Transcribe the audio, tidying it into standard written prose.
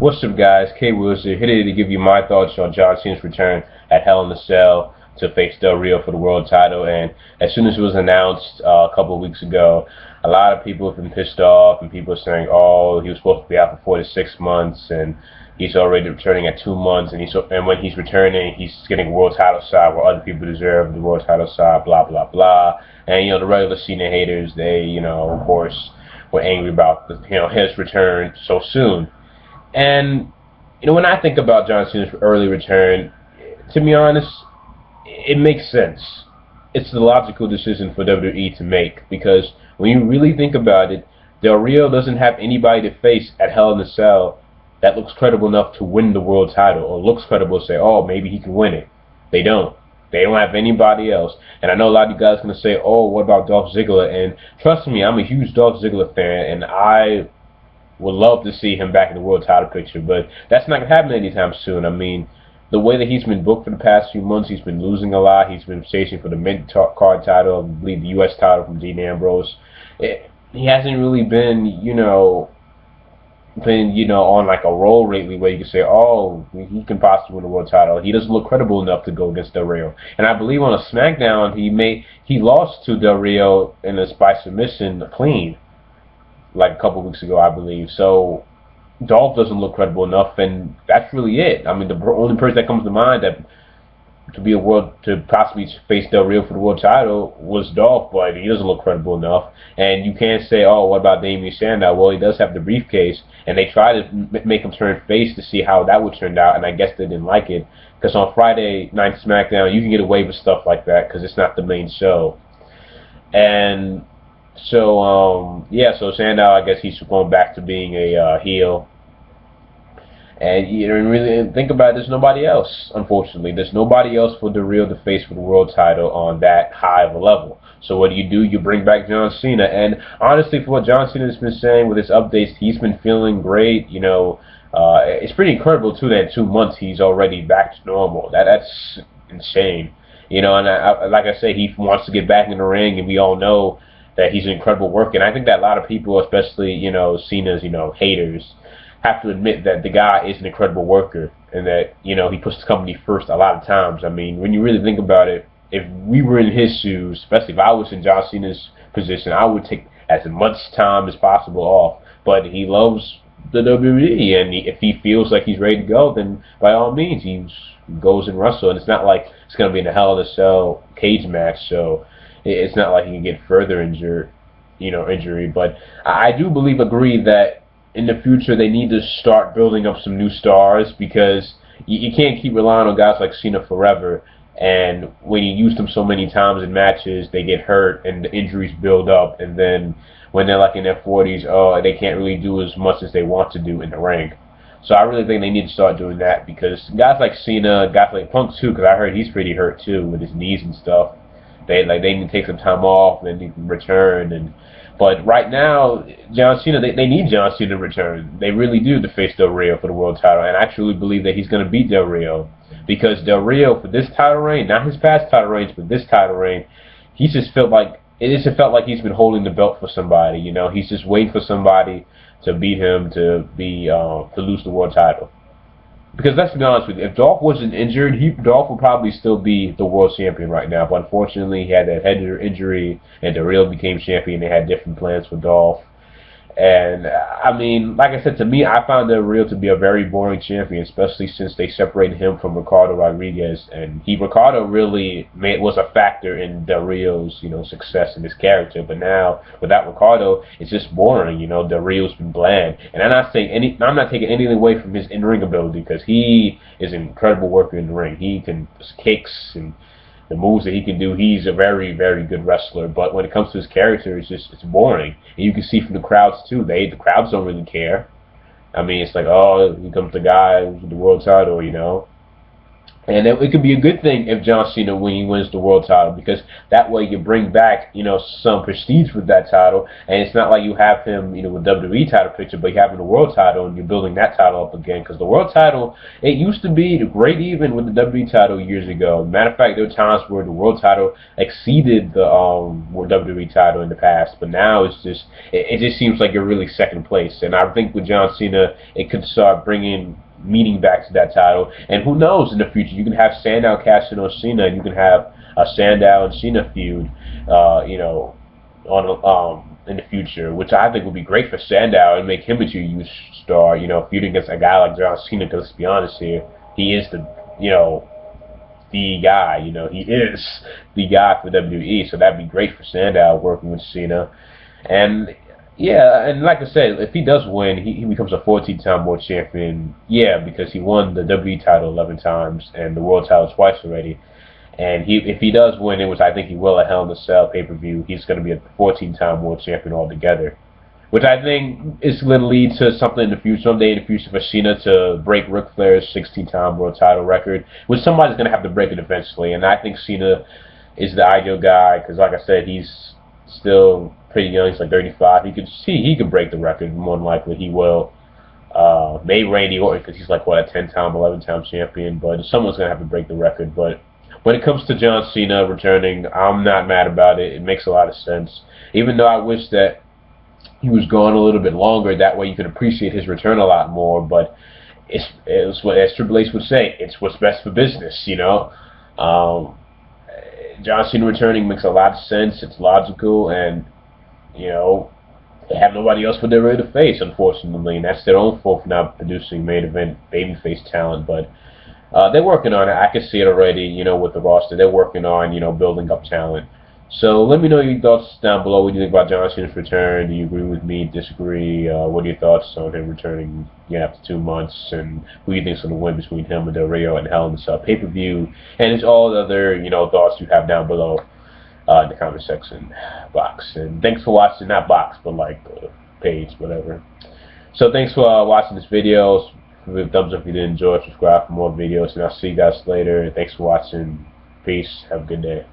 What's up, guys? K Wills here, here to give you my thoughts on John Cena's return at Hell in a Cell to face Del Rio for the world title. And as soon as it was announced a couple of weeks ago, a lot of people have been pissed off, and people are saying, "Oh, he was supposed to be out for 4 to 6 months, and he's already returning at 2 months, and when he's returning, he's getting a world title shot where other people deserve the world title shot." Blah blah blah. And the regular Cena haters, they of course, were angry about his return so soon. And when I think about John Cena's early return, to be honest, it makes sense. It's the logical decision for WWE to make, because when you really think about it, Del Rio doesn't have anybody to face at Hell in a Cell that looks credible enough to win the world title, or looks credible to say, "Oh, maybe he can win it." They don't. They don't have anybody else. And I know a lot of you guys are going to say, "Oh, what about Dolph Ziggler?" And trust me, I'm a huge Dolph Ziggler fan, and I would love to see him back in the world title picture, but that's not going to happen anytime soon. I mean, the way that he's been booked for the past few months, he's been losing a lot. He's been chasing for the mid-card title, I believe the U.S. title from Dean Ambrose. He hasn't really been, on like a roll lately where you can say, "Oh, he can possibly win the world title." He doesn't look credible enough to go against Del Rio. And I believe on a SmackDown, he lost to Del Rio by submission clean, like a couple weeks ago, I believe. So Dolph doesn't look credible enough, and that's really it. I mean, the only person that comes to mind to possibly face Del Rio for the world title was Dolph, but he doesn't look credible enough. And you can't say, "Oh, what about Damien Sandow?" Well, he does have the briefcase, and they tried to make him turn face to see how that would turn out, and I guess they didn't like it, because on Friday Night SmackDown, you can get away with stuff like that because it's not the main show. And so so Sandow, I guess he's going back to being a heel. And really think about it, there's nobody else, unfortunately. There's nobody else for Del Rio to face for the world title on that high of a level. So what do? You bring back John Cena. And honestly, for what John Cena has been saying with his updates, he's been feeling great. It's pretty incredible, too, that in 2 months he's already back to normal. That's insane. And like I say, he wants to get back in the ring, and we all know that he's an incredible worker. And I think that a lot of people, especially, Cena's, haters, have to admit that the guy is an incredible worker, and that, he puts the company first a lot of times. I mean, when you really think about it, if we were in his shoes, especially if I was in John Cena's position, I would take as much time as possible off. But he loves the WWE, and if he feels like he's ready to go, then by all means, he goes and wrestles. And it's not like it's going to be in a Hell in a Cell cage match, so it's not like he can get further injury. But I do agree that in the future they need to start building up some new stars, because you can't keep relying on guys like Cena forever. And when you use them so many times in matches, they get hurt and the injuries build up. And then when they're like in their 40s, they can't really do as much as they want to do in the ring. So I really think they need to start doing that, because guys like Cena, guys like Punk too, because I heard he's pretty hurt too with his knees and stuff. They need to take some time off and they can return. But right now, John Cena, they need John Cena to return. They really do, to face Del Rio for the world title. And I truly believe that he's going to beat Del Rio, because Del Rio, for this title reign, not his past title reigns, but this title reign, it just felt like he's been holding the belt for somebody. He's just waiting for somebody to beat him to lose the world title. Because let's be honest with you, if Dolph wasn't injured, Dolph would probably still be the world champion right now. But unfortunately, he had that head injury, and Del Rio became champion. They had different plans for Dolph. And, I mean, like I said, to me, I found Del Rio to be a very boring champion, especially since they separated him from Ricardo Rodriguez. And Ricardo really was a factor in Del Rio's, success in his character. But now, without Ricardo, it's just boring. Del Rio's been bland. And I'm not taking anything away from his in-ring ability, because he is an incredible worker in the ring. He can just kicks and the moves that he can do. He's a very, very good wrestler. But when it comes to his character, it's boring. And you can see from the crowds too. The crowds don't really care. I mean, it's like, "Oh, here comes the guy with the world title," And it could be a good thing if John Cena when he wins the world title, because that way you bring back, some prestige with that title, and it's not like you have him, with WWE title picture, but you have him the world title and you're building that title up again. Because the world title, it used to be the great even with the WWE title years ago. Matter of fact, there were times where the world title exceeded the WWE title in the past, but now it just seems like you're really second place. And I think with John Cena, it could start bringing meaning back to that title. And who knows, in the future you can have Sandow cash in on Cena, and you can have a Sandow and Cena feud, in the future, which I think would be great for Sandow and make him a huge star. Feuding against a guy like John Cena. Because let's be honest here, he is the guy. He is the guy for WWE. So that'd be great for Sandow working with Cena. And yeah, and like I said, if he does win, he becomes a 14-time world champion. Yeah, because he won the WWE title 11 times and the world title twice already. And if he does win, I think he will at Hell in a Cell pay-per-view, he's going to be a 14-time world champion altogether. Which I think is going to lead to something in the future, someday in the future, for Cena to break Ric Flair's 16-time world title record, which somebody's going to have to break it eventually. And I think Cena is the ideal guy because, like I said, he's still pretty young. He's like 35. He could break the record. More than likely, he will. Maybe Randy Orton, because he's like a 10-time, 11-time champion. But someone's gonna have to break the record. But when it comes to John Cena returning, I'm not mad about it. It makes a lot of sense. Even though I wish that he was gone a little bit longer. That way, you could appreciate his return a lot more. But it's what, as Triple H would say, it's what's best for business. John Cena returning makes a lot of sense. It's logical, and they have nobody else but they're ready to face, unfortunately, and that's their own fault for not producing main event babyface talent. But they're working on it. I can see it already. With the roster, they're working on building up talent. So let me know your thoughts down below. What do you think about John Cena's return? Do you agree with me? Disagree? What are your thoughts on him returning after 2 months? And who do you think is going to win between him and Del Rio and Hell in a Cell pay-per-view? And it's all the other thoughts you have down below in the comment section box. And thanks for watching, not box, but like page, whatever. So thanks for watching this video. Give it a thumbs up if you did enjoy. Subscribe for more videos, and I'll see you guys later. Thanks for watching. Peace. Have a good day.